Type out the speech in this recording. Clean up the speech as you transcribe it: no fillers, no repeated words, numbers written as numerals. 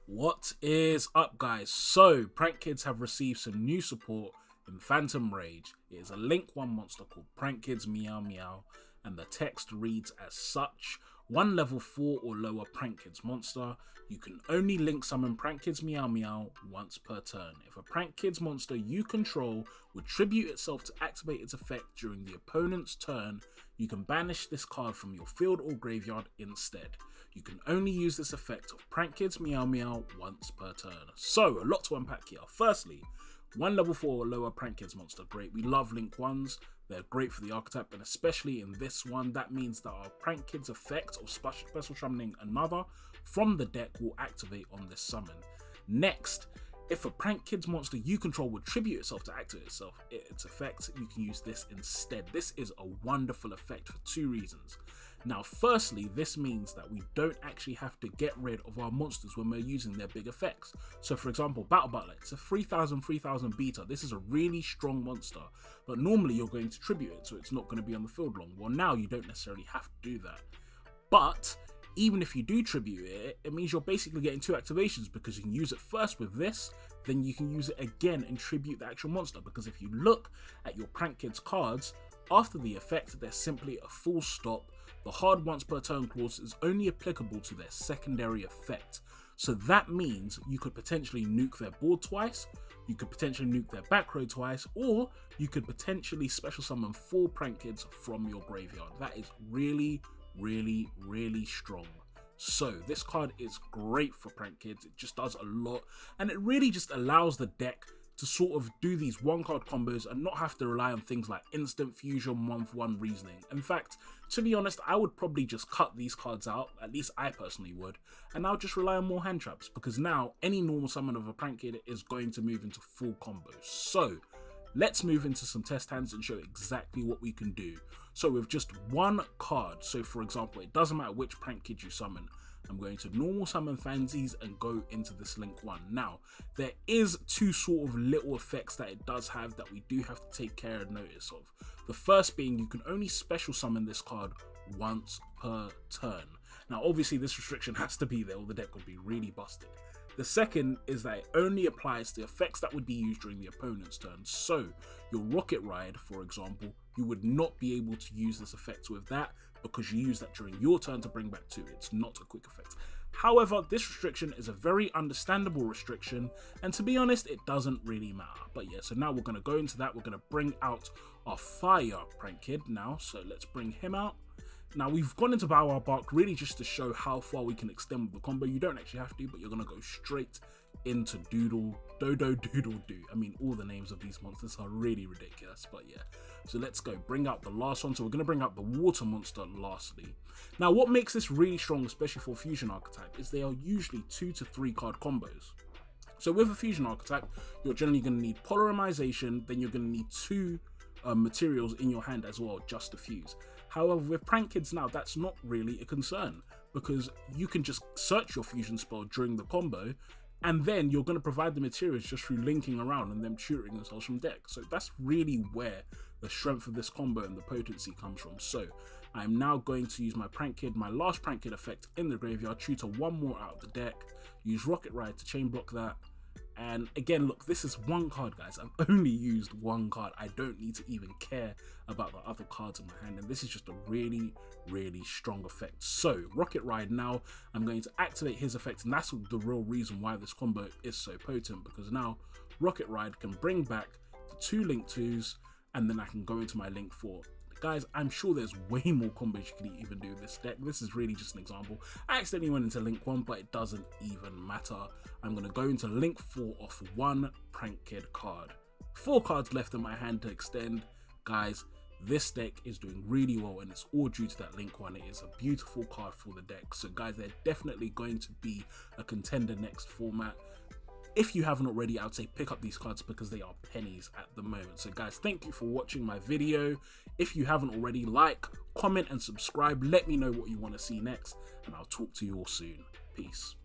What is up, guys? So, Prank Kids have received some new support in Phantom Rage. It is a Link 1 monster called Prank Kids Meow Meow, and the text reads as such: one level 4 or lower Prank Kids monster. You can only link summon Prank Kids Meow Meow once per turn. If a Prank Kids monster you control would tribute itself to activate its effect during the opponent's turn, you can banish this card from your field or graveyard instead. You can only use this effect of Prank Kids Meow Meow once per turn. So, a lot to unpack here. Firstly, one level 4 or lower Prank Kids monster. Great, we love Link 1s. They're great for the archetype, and especially in this one, that means that our Prank Kids effect of special summoning another from the deck will activate on this summon. Next, if a Prank Kids monster you control would tribute itself to activate its effect, you can use this instead. This is a wonderful effect for two reasons. Now, firstly, this means that we don't actually have to get rid of our monsters when we're using their big effects. So, for example, Battle Butler, it's a 3000 beta. This is a really strong monster, but normally you're going to tribute it, so it's not going to be on the field long. Well, now you don't necessarily have to do that. But even if you do tribute it, it means you're basically getting two activations, because you can use it first with this, then you can use it again and tribute the actual monster. Because if you look at your Prank Kids cards, after the effect, there's simply a full stop. The hard once per turn clause is only applicable to their secondary effect. So that means you could potentially nuke their board twice, you could potentially nuke their back row twice, or you could potentially special summon 4 Prank Kids from your graveyard. That is really, really, really strong. So this card is great for Prank Kids. It just does a lot, and it really just allows the deck to sort of do these one card combos and not have to rely on things like instant fusion, 1-for-1 reasoning. In fact, to be honest, I would probably just cut these cards out, at least I personally would, and I'll just rely on more hand traps, because now any normal summon of a Prank Kid is going to move into full combos. So let's move into some test hands and show exactly what we can do. So with just one card, so for example, it doesn't matter which Prank Kid you summon, I'm going to normal summon Fansies and go into this Link 1. Now, there is two sort of little effects that it does have that we do have to take care and notice of. The first being, you can only special summon this card once per turn. Now, obviously this restriction has to be there or the deck would be really busted. The second is that it only applies to effects that would be used during the opponent's turn. So, your Rocket Ride, for example, you would not be able to use this effect with that, because you use that during your turn to bring back 2. It's not a quick effect. However, this restriction is a very understandable restriction, and to be honest, it doesn't really matter. But yeah, so now we're going to go into that. We're going to bring out our Fire Prank Kid now, so let's bring him out. Now, we've gone into Bow Wow Bark really just to show how far we can extend with the combo. You don't actually have to, but you're going to go straight into Dodo Doodle Doo. I mean, all the names of these monsters are really ridiculous, but yeah. So let's go bring out the last one. So we're going to bring out the Water Monster lastly. Now, what makes this really strong, especially for Fusion Archetype, is they are usually 2 to 3 card combos. So with a Fusion Archetype, you're generally going to need Polymerization, then you're going to need 2 materials in your hand as well, just to fuse. However, with Prank Kids now, that's not really a concern, because you can just search your fusion spell during the combo, and then you're going to provide the materials just through linking around and them tutoring themselves from deck. So that's really where the strength of this combo and the potency comes from. So I'm now going to use my Prank Kid, my last Prank Kid effect in the graveyard, tutor 1 more out of the deck, use Rocket Ride to chain block that. And again, look, this is 1 card, guys. I've only used 1 card. I don't need to even care about the other cards in my hand. And this is just a really, really strong effect. So, Rocket Ride now, I'm going to activate his effect. And that's the real reason why this combo is so potent. Because now, Rocket Ride can bring back the 2 Link 2s. And then I can go into my Link 4. Guys, I'm sure there's way more combos you can even do with this deck. This is really just an example. I accidentally went into Link 1, but it doesn't even matter. I'm going to go into Link 4 off 1 Prank Kid card. 4 cards left in my hand to extend. Guys, this deck is doing really well, and it's all due to that Link 1. It is a beautiful card for the deck. So guys, they're definitely going to be a contender next format. If you haven't already, I would say pick up these cards because they are pennies at the moment. So guys, thank you for watching my video. If you haven't already, like, comment and subscribe. Let me know what you want to see next, and I'll talk to you all soon. Peace.